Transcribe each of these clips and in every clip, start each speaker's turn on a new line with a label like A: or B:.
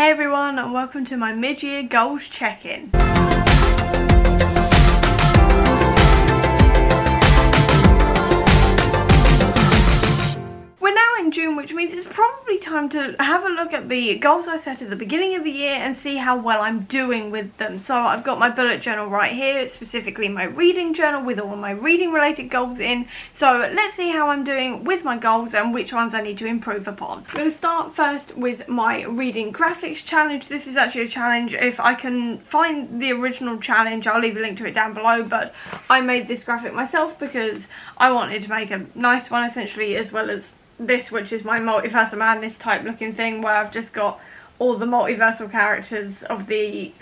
A: Hey everyone, and welcome to my mid-year goals check-in. We're now in June, which means it's probably time to have a look at the goals I set at the beginning of the year and see how well I'm doing with them. So I've got my bullet journal right here, specifically my reading journal with all my reading related goals in. So let's see how I'm doing with my goals and which ones I need to improve upon. I'm going to start first with my reading graphics challenge. This is actually a challenge. If I can find the original challenge, I'll leave a link to it down below, but I made this graphic myself because I wanted to make a nice one essentially, as well as this, which is my multiverse of madness type looking thing, where I've just got all the multiversal characters of the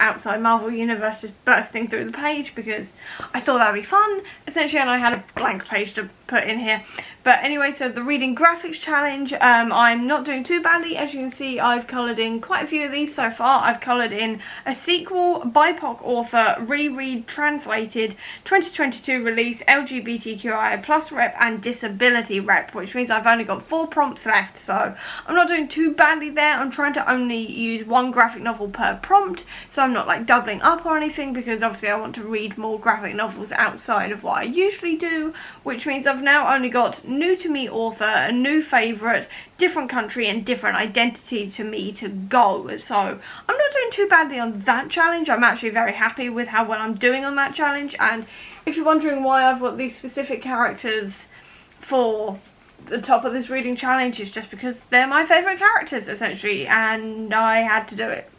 A: outside Marvel universe just bursting through the page, because I thought that'd be fun essentially, and I had a blank page to put in here. But anyway, so the reading graphics challenge, I'm not doing too badly. As you can see, I've coloured in quite a few of these so far. I've coloured in a sequel, BIPOC author, reread, translated, 2022 release, LGBTQIA plus rep, and disability rep, which means I've only got 4 prompts left, so I'm not doing too badly there. I'm trying to only use 1 graphic novel per prompt, so I'm not like doubling up or anything, because obviously I want to read more graphic novels outside of what I usually do, which means I've now only got new to me author, a new favourite, different country, and different identity to me to go. So I'm not doing too badly on that challenge. I'm actually very happy with how well I'm doing on that challenge, and if you're wondering why I've got these specific characters for the top of this reading challenge, is just because they're my favourite characters essentially, and I had to do it.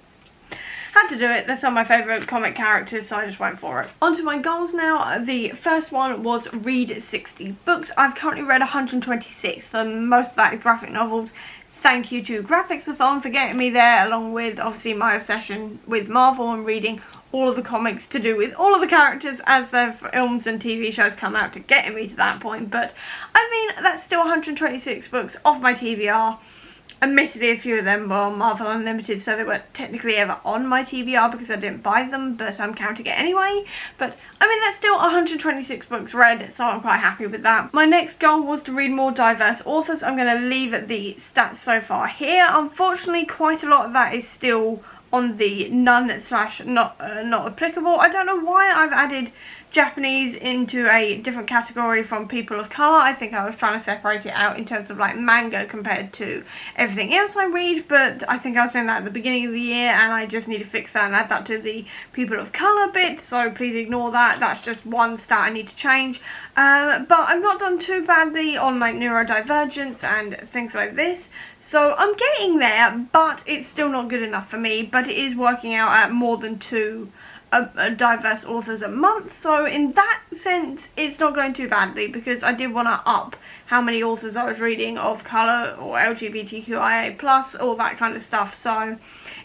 A: They're some of my favourite comic characters, so I just went for it. On to my goals now. The first one was read 60 books. I've currently read 126, so most of that is graphic novels. Thank you to Graphics-a-thon for getting me there, along with obviously my obsession with Marvel and reading all of the comics to do with all of the characters as their films and TV shows come out to getting me to that point. But I mean, that's still 126 books off my TBR. Admittedly, a few of them were on Marvel Unlimited, so they weren't technically ever on my TBR because I didn't buy them, but I'm counting it anyway. But, I mean, that's still 126 books read, so I'm quite happy with that. My next goal was to read more diverse authors. I'm going to leave the stats so far here. Unfortunately, quite a lot of that is still on the none/not applicable. I don't know why I've added Japanese into a different category from people of colour. I think I was trying to separate it out in terms of like manga compared to everything else I read, but I think I was doing that at the beginning of the year, and I just need to fix that and add that to the people of colour bit, so please ignore that. That's just one stat I need to change. But I've not done too badly on like neurodivergence and things like this, so I'm getting there, but it's still not good enough for me. But it is working out at more than 2 diverse authors a month, so in that sense it's not going too badly, because I did want to up how many authors I was reading of colour or LGBTQIA plus, all that kind of stuff. So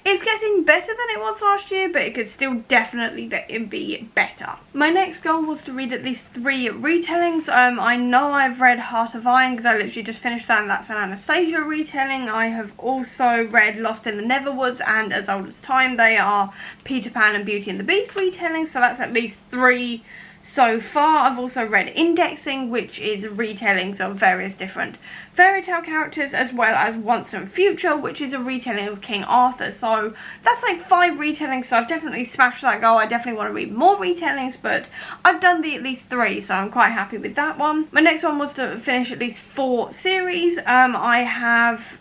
A: it's getting better than it was last year, but it could still definitely be better. My next goal was to read at least 3 retellings. I know I've read Heart of Iron because I literally just finished that, and that's an Anastasia retelling. I have also read Lost in the Neverwoods and As Old as Time. They are Peter Pan and Beauty and the Beast retellings, so that's at least 3 so far. I've also read Indexing, which is retellings of various different fairy tale characters, as well as Once and Future, which is a retelling of King Arthur. So that's like 5 retellings, so I've definitely smashed that goal. I definitely want to read more retellings, but I've done the at least 3, so I'm quite happy with that one. My next one was to finish at least 4 series. I have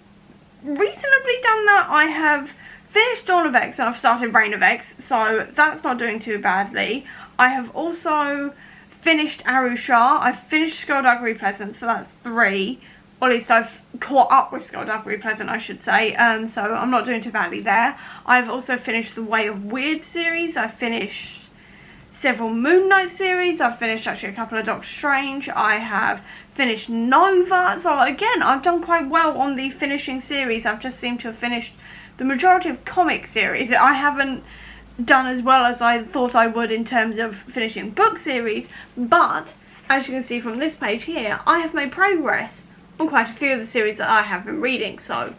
A: reasonably done that. I have finished Dawn of X and I've started Reign of X, so that's not doing too badly. I have also finished Arusha. I've finished Skullduggery Pleasant, so that's 3. Or at least I've caught up with Skullduggery Pleasant, I should say. So I'm not doing too badly there. I've also finished the Way of Weird series. I've finished several Moon Knight series. I've finished actually a couple of Doctor Strange. I have finished Nova. So again, I've done quite well on the finishing series. I've just seemed to have finished the majority of comic series. I haven't done as well as I thought I would in terms of finishing book series, but as you can see from this page here, I have made progress on quite a few of the series that I have been reading, so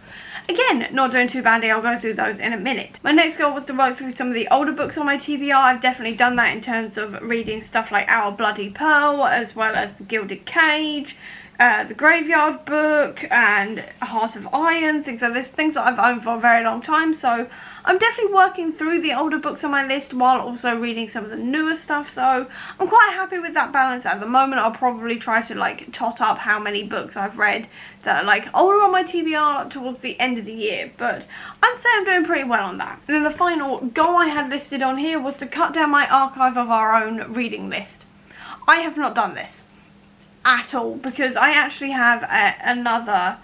A: again, not doing too badly. I'll go through those in a minute. My next goal was to work through some of the older books on my TBR. I've definitely done that in terms of reading stuff like Our Bloody Pearl, as well as The Gilded Cage, the Graveyard Book and Heart of Iron, things like this, things that I've owned for a very long time. So I'm definitely working through the older books on my list while also reading some of the newer stuff. So I'm quite happy with that balance at the moment. I'll probably try to like tot up how many books I've read that are like older on my TBR towards the end of the year, but I'd say I'm doing pretty well on that. And then the final goal I had listed on here was to cut down my archive of our own reading list. I have not done this at all because I actually have another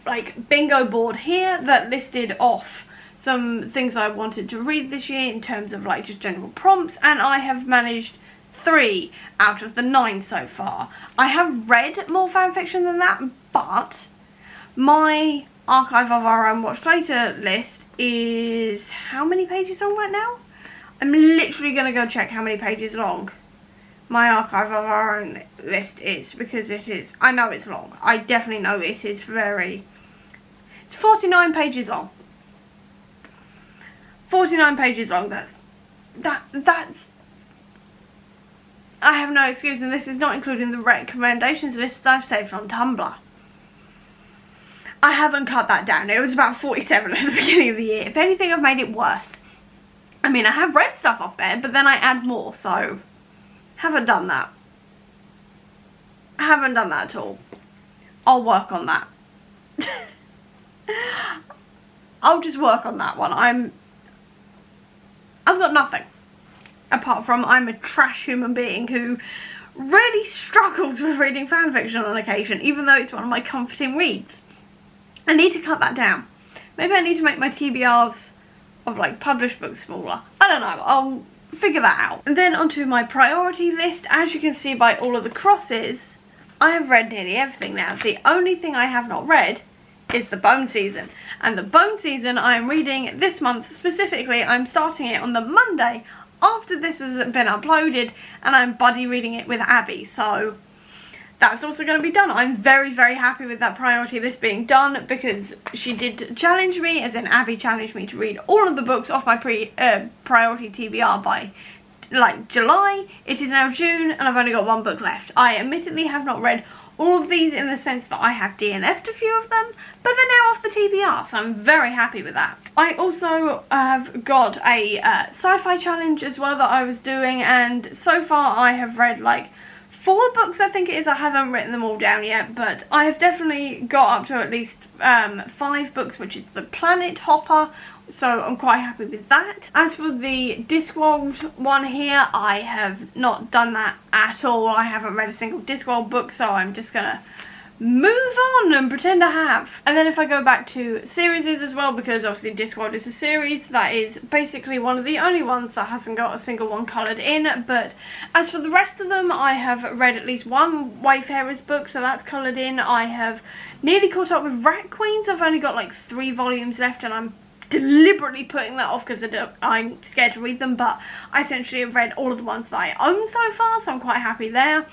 A: like bingo board here that listed off some things I wanted to read this year in terms of like just general prompts, and I have managed 3 out of the 9 so far. I have read more fanfiction than that, but my archive of our own watch later list is how many pages long right now? I'm literally going to go check how many pages long my archive of our own list is, because it is, I know it's long. I definitely know it is it's 49 pages long. 49 pages long, that's, I have no excuse, and this is not including the recommendations list I've saved on Tumblr. I haven't cut that down. It was about 47 at the beginning of the year. If anything, I've made it worse. I mean, I have read stuff off there, but then I add more, so haven't done that. Haven't done that at all. I'll work on that. I'll just work on that one. I've got nothing. Apart from I'm a trash human being who really struggles with reading fanfiction on occasion, even though it's one of my comforting reads. I need to cut that down. Maybe I need to make my TBRs of like published books smaller. I don't know. I'll figure that out. And then onto my priority list. As you can see by all of the crosses, I have read nearly everything now. The only thing I have not read is the Bone Season. And the Bone Season I am reading this month specifically. I'm starting it on the Monday after this has been uploaded, and I'm buddy reading it with Abby. So that's also going to be done. I'm very, very happy with that priority list being done, because she did challenge me, as in Abby challenged me to read all of the books off my priority TBR by like July. It is now June and I've only got 1 book left. I admittedly have not read all of these in the sense that I have DNF'd a few of them, but they're now off the TBR, so I'm very happy with that. I also have got a sci-fi challenge as well that I was doing, and so far I have read like 4 books, I think it is. I haven't written them all down yet, but I have definitely got up to at least 5 books, which is the Planet Hopper, so I'm quite happy with that. As for the Discworld one here, I have not done that at all. I haven't read a single Discworld book, so I'm just gonna move on and pretend I have. And then if I go back to series as well, because obviously Discworld is a series, that is basically one of the only ones that hasn't got a single one coloured in. But as for the rest of them, I have read at least 1 Wayfarer's book, so that's coloured in. I have nearly caught up with Rat Queens. I've only got like 3 volumes left, and I'm deliberately putting that off because I'm scared to read them, but I essentially have read all of the ones that I own so far, so I'm quite happy there.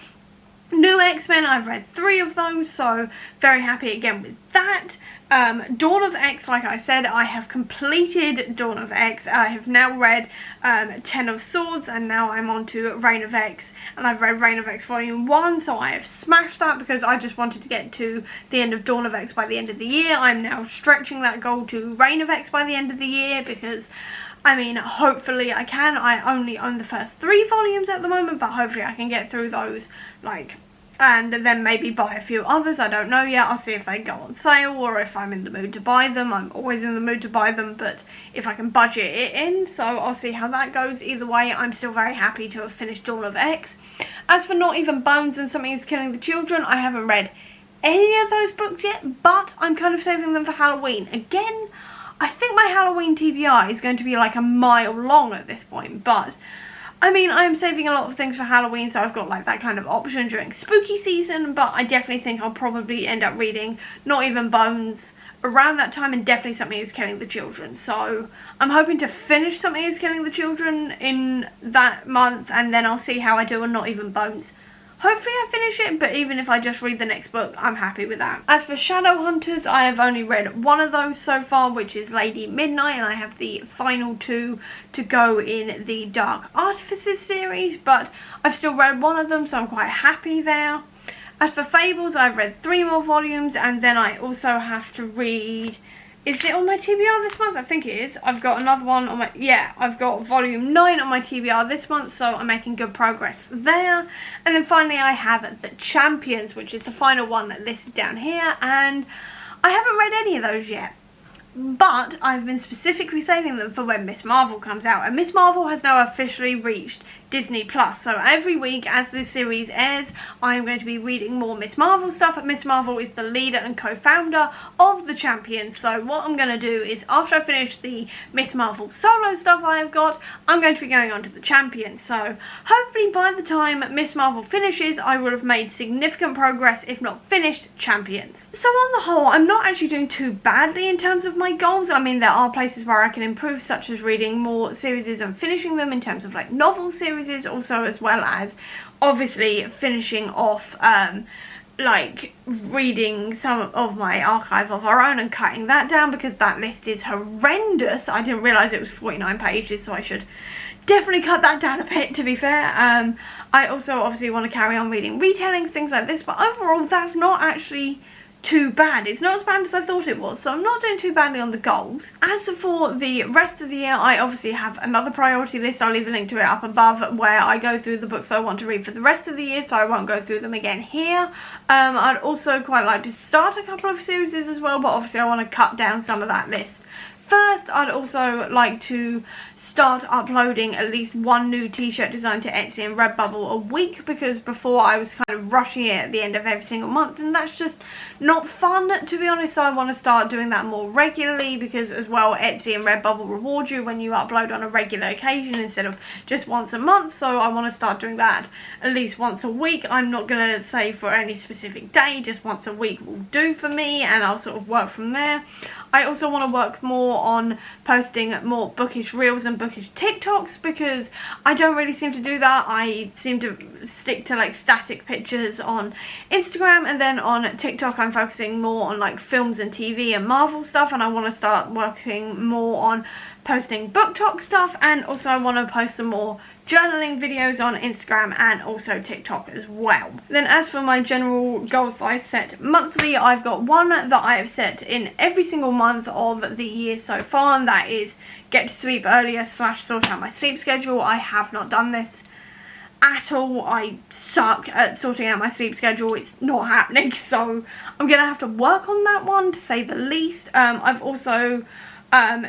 A: New X-Men, I've read 3 of those, so very happy again with that. Dawn of X, like I said, I have completed Dawn of X. I have now read 10 of Swords, and now I'm on to Reign of X, and I've read Reign of X Volume 1, so I have smashed that because I just wanted to get to the end of Dawn of X by the end of the year. I'm now stretching that goal to Reign of X by the end of the year, because I mean, hopefully I can. I only own the first 3 volumes at the moment, but hopefully I can get through those, like, and then maybe buy a few others. I don't know yet. I'll see if they go on sale or if I'm in the mood to buy them. I'm always in the mood to buy them, but if I can budget it in, so I'll see how that goes. Either way, I'm still very happy to have finished Dawn of X. As for Not Even Bones and Something Is Killing the Children, I haven't read any of those books yet, but I'm kind of saving them for Halloween. Again, I think my Halloween TBR is going to be like a mile long at this point, but I mean, I'm saving a lot of things for Halloween, so I've got like that kind of option during spooky season, but I definitely think I'll probably end up reading Not Even Bones around that time, and definitely Something Is Killing the Children. So I'm hoping to finish Something Is Killing the Children in that month, and then I'll see how I do on Not Even Bones. Hopefully I finish it, but even if I just read the next book, I'm happy with that. As for Shadowhunters, I have only read 1 of those so far, which is Lady Midnight, and I have the final 2 to go in the Dark Artifices series, but I've still read 1 of them, so I'm quite happy there. As for Fables, I've read 3 more volumes, and then I also have to read... Is it on my TBR this month? I think it is. I've got another one on my... Yeah, I've got volume 9 on my TBR this month, so I'm making good progress there. And then finally I have The Champions, which is the final one listed down here, and I haven't read any of those yet. But I've been specifically saving them for when Miss Marvel comes out. And Miss Marvel has now officially reached Disney+. So every week as the series airs, I am going to be reading more Miss Marvel stuff. And Miss Marvel is the leader and co-founder of The Champions. So what I'm going to do is, after I finish the Miss Marvel solo stuff I have got, I'm going to be going on to The Champions. So hopefully by the time Miss Marvel finishes, I will have made significant progress, if not finished, Champions. So on the whole, I'm not actually doing too badly in terms of my goals. I mean, there are places where I can improve, such as reading more series and finishing them in terms of like novel series, also as well as obviously finishing off like reading some of my archive of our own and cutting that down, because that list is horrendous. I didn't realise it was 49 pages, so I should definitely cut that down a bit, to be fair. I also obviously want to carry on reading retellings, things like this, but overall that's not actually too bad. It's not as bad as I thought it was, so I'm not doing too badly on the goals. As for the rest of the year, I obviously have another priority list. I'll leave a link to it up above, where I go through the books I want to read for the rest of the year, so I won't go through them again here. I'd also quite like to start a couple of series as well, but obviously I want to cut down some of that list. First, I'd also like to start uploading at least one new t-shirt design to Etsy and Redbubble a week, because before I was kind of rushing it at the end of every single month, and that's just not fun, to be honest. So I want to start doing that more regularly, because as well, Etsy and Redbubble reward you when you upload on a regular occasion instead of just once a month. So I want to start doing that at least once a week. I'm not going to say for any specific day, just once a week will do for me, and I'll sort of work from there. I also want to work more on posting more bookish reels and bookish TikToks, because I don't really seem to do that. I seem to stick to like static pictures on Instagram, and then on TikTok I'm focusing more on like films and TV and Marvel stuff, and I want to start working more on posting book talk stuff, and also I want to post some more journaling videos on Instagram and also TikTok as well. Then as for my general goals that I set monthly, I've got one that I have set in every single month of the year so far, and that is get to sleep earlier / sort out my sleep schedule. I have not done this at all. I suck at sorting out my sleep schedule. It's not happening, so I'm gonna have to work on that one, to say the least. I've also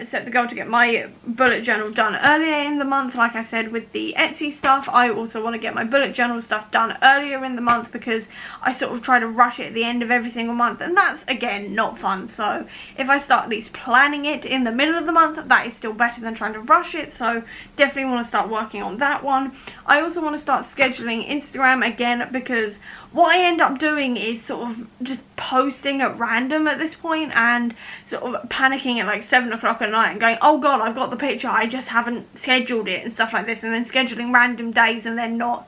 A: set the goal to get my bullet journal done earlier in the month. Like I said, with the Etsy stuff, I also want to get my bullet journal stuff done earlier in the month, because I sort of try to rush it at the end of every single month, and that's again not fun. So if I start at least planning it in the middle of the month, that is still better than trying to rush it. So definitely want to start working on that one. I also want to start scheduling Instagram again, because what I end up doing is sort of just posting at random at this point, and sort of panicking at like 7 o'clock at night and going, oh god, I've got the picture, I just haven't scheduled it, and stuff like this, and then scheduling random days and then not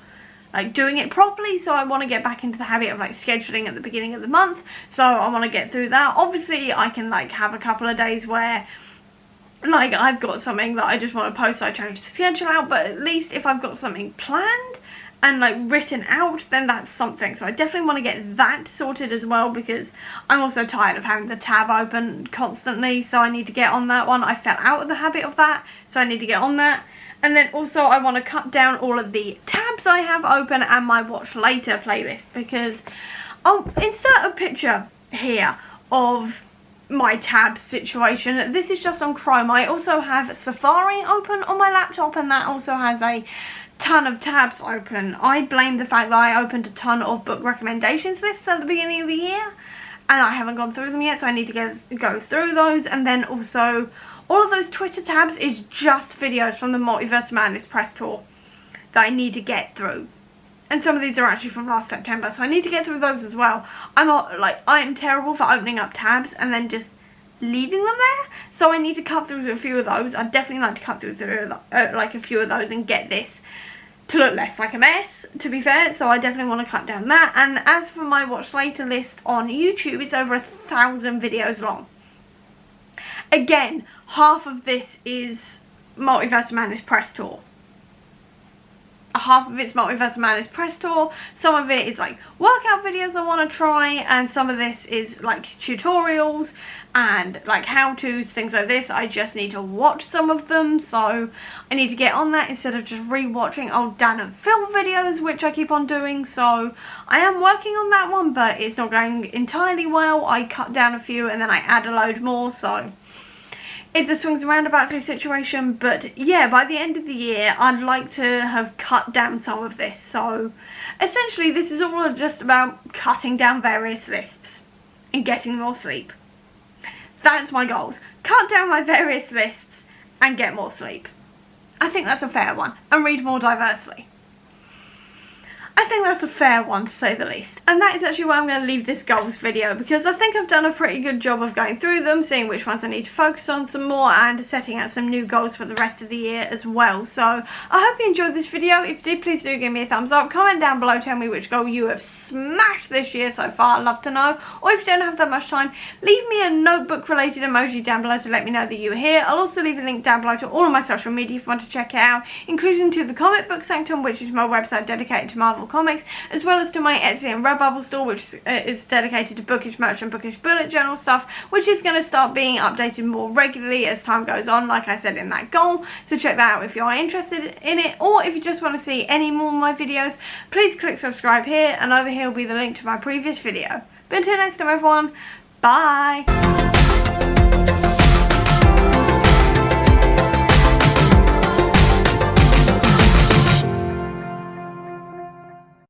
A: like doing it properly. So I want to get back into the habit of like scheduling at the beginning of the month, so I want to get through that. Obviously I can like have a couple of days where like I've got something that I just want to post, so I change the schedule out, but at least if I've got something planned and like written out, then that's something. So I definitely want to get that sorted as well, because I'm also tired of having the tab open constantly, so I need to get on that one. I fell out of the habit of that, so I need to get on that. And then also I want to cut down all of the tabs I have open and my watch later playlist, because I'll insert a picture here of my tab situation. This is just on Chrome. I also have Safari open on my laptop, and that also has a ton of tabs open. I blame the fact that I opened a ton of book recommendations lists at the beginning of the year, and I haven't gone through them yet, so I need to go through those. And then also all of those Twitter tabs is just videos from the Multiverse Madness press tour that I need to get through, and some of these are actually from last September, so I need to get through those as well. I'm terrible for opening up tabs and then just leaving them there, so I need to cut through a few of those. I'd definitely like to cut through like a few of those and get this to look less like a mess, to be fair, so I definitely want to cut down that. And as for my watch later list on YouTube, it's over 1,000 videos long. Again, half of this is Multiverse Madness press tour. half of it's Multiverse Madness Press Tour, some of it is like workout videos I want to try, and some of this is like tutorials and like how-tos, things like this. I just need to watch some of them, so I need to get on that instead of just re-watching old Dan and Phil videos, which I keep on doing. So I am working on that one, but it's not going entirely well. I cut down a few and then I add a load more, so it's a swings and roundabouts situation. But yeah, by the end of the year I'd like to have cut down some of this. So essentially this is all just about cutting down various lists and getting more sleep. That's my goals. Cut down my various lists and get more sleep. I think that's a fair one. And read more diversely. I think that's a fair one, to say the least. And that is actually where I'm going to leave this goals video, because I think I've done a pretty good job of going through them, seeing which ones I need to focus on some more, and setting out some new goals for the rest of the year as well. So I hope you enjoyed this video. If you did, please do give me a thumbs up. Comment down below, tell me which goal you have smashed this year so far. I'd love to know. Or if you don't have that much time, leave me a notebook related emoji down below to let me know that you were here. I'll also leave a link down below to all of my social media if you want to check it out, including to the Comic Book Sanctum, which is my website dedicated to Marvel Comics, as well as to my Etsy and Redbubble store, which is dedicated to bookish merch and bookish bullet journal stuff, which is going to start being updated more regularly as time goes on, like I said in that goal. So check that out if you are interested in it, or if you just want to see any more of my videos, please click subscribe here, and over here will be the link to my previous video. But until next time everyone, bye!